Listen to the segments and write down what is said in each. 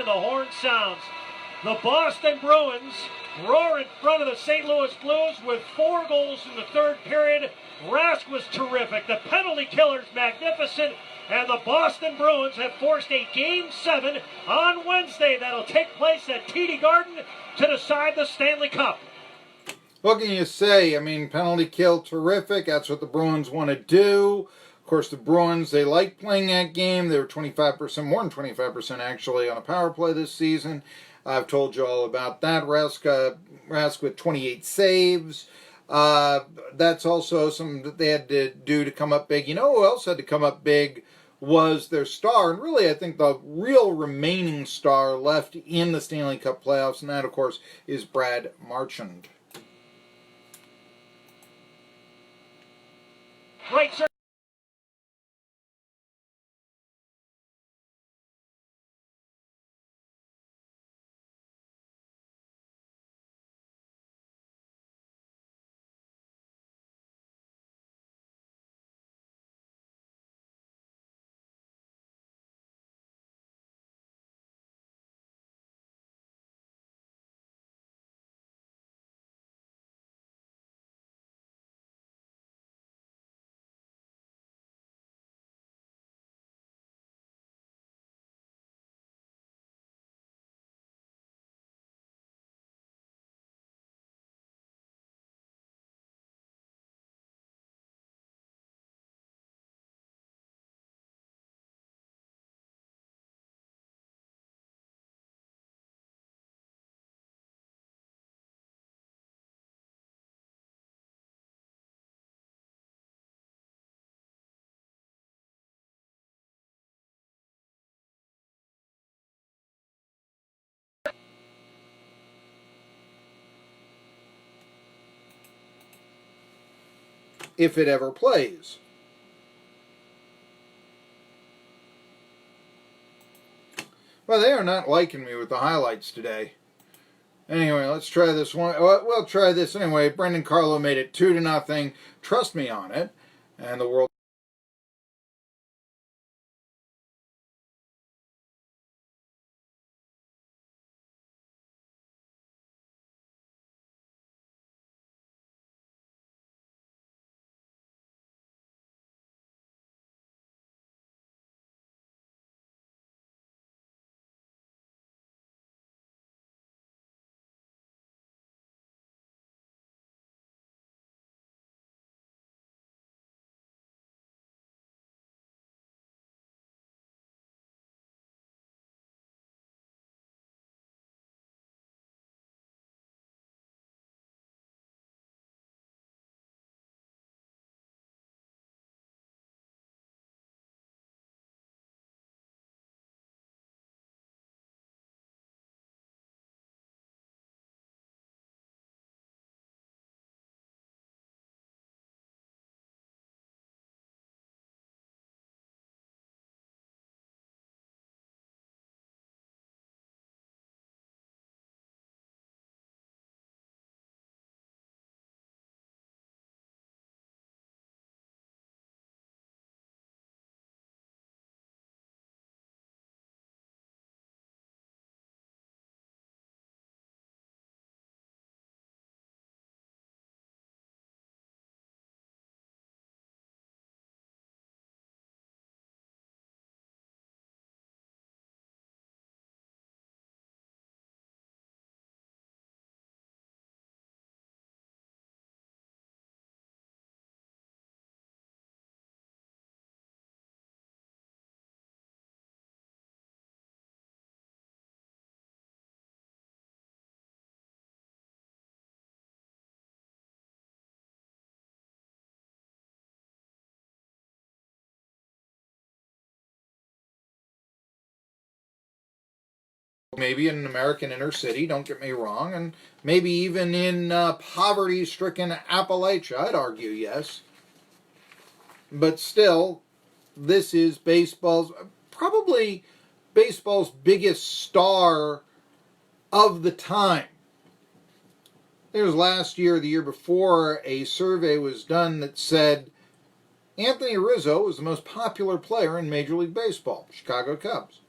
and the horn sounds. The Boston Bruins roar in front of the St. Louis Blues with 4 goals in the third period. Rask was terrific. The penalty killer's magnificent. And the Boston Bruins have forced a Game 7 on Wednesday that'll take place at TD Garden to decide the Stanley Cup. What can you say? I mean, penalty kill, terrific. That's what the Bruins want to do. Of course, the Bruins, they like playing that game. They were 25%, more than 25% actually, on a power play this season. I've told you all about that. Rask with 28 saves. That's also something that they had to do to come up big. You know who else had to come up big was their star, and really I think the real remaining star left in the Stanley Cup playoffs, and that, of course, is Brad Marchand. Right, sir. If it ever plays. Well, they are not liking me with the highlights today. Anyway, let's try this one. We'll try this anyway. Brendan Carlo made it 2-0. Trust me on it. And the world. Maybe in an American inner city, don't get me wrong, and maybe even in poverty-stricken Appalachia, I'd argue yes. But still, this is probably baseball's biggest star of the time. There was last year, the year before, a survey was done that said Anthony Rizzo was the most popular player in Major League Baseball, Chicago Cubs.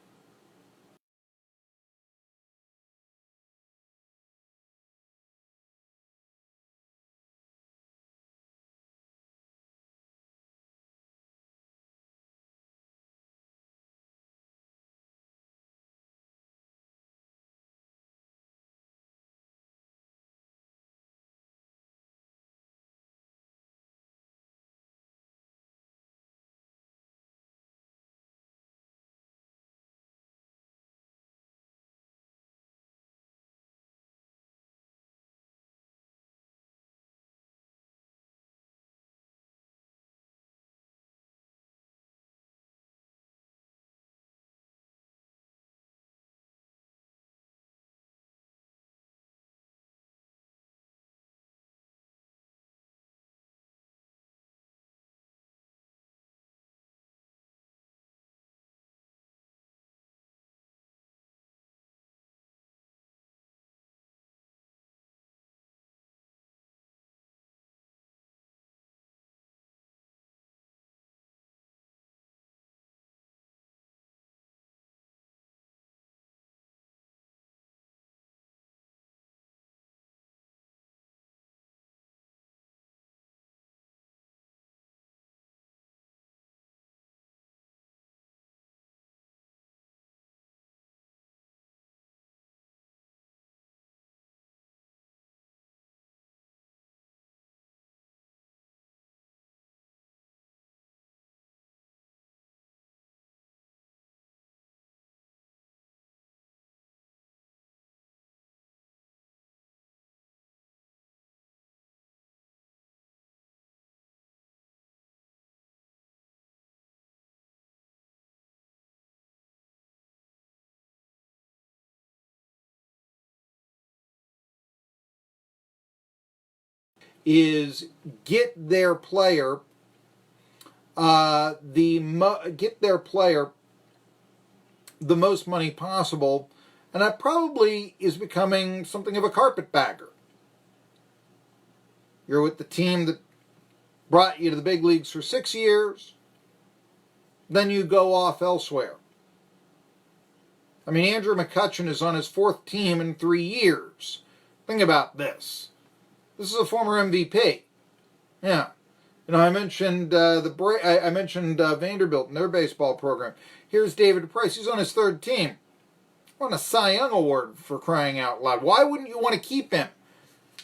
is get their player the most money possible, and that probably is becoming something of a carpetbagger. You're with the team that brought you to the big leagues for 6 years, then you go off elsewhere. I mean, Andrew McCutchen is on his 4th team in 3 years. Think about this. This is a former MVP. Yeah. You know, I mentioned I mentioned Vanderbilt and their baseball program. Here's David Price. He's on his 3rd team. Won a Cy Young Award, for crying out loud. Why wouldn't you want to keep him?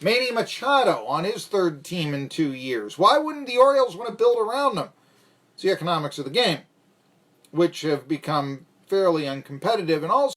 Manny Machado on his 3rd team in 2 years. Why wouldn't the Orioles want to build around him? It's the economics of the game, which have become fairly uncompetitive, and also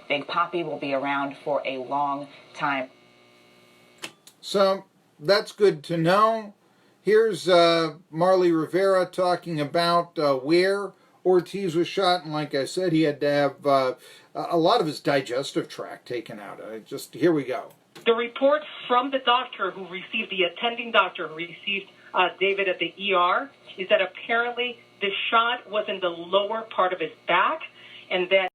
Big Papi will be around for a long time. so that's good to know. Here's Marly Rivera talking about where Ortiz was shot, and like I said, he had to have a lot of his digestive tract taken out. Here we go. The report from the doctor who received, the attending doctor who received David at the ER, is that apparently the shot was in the lower part of his back, and that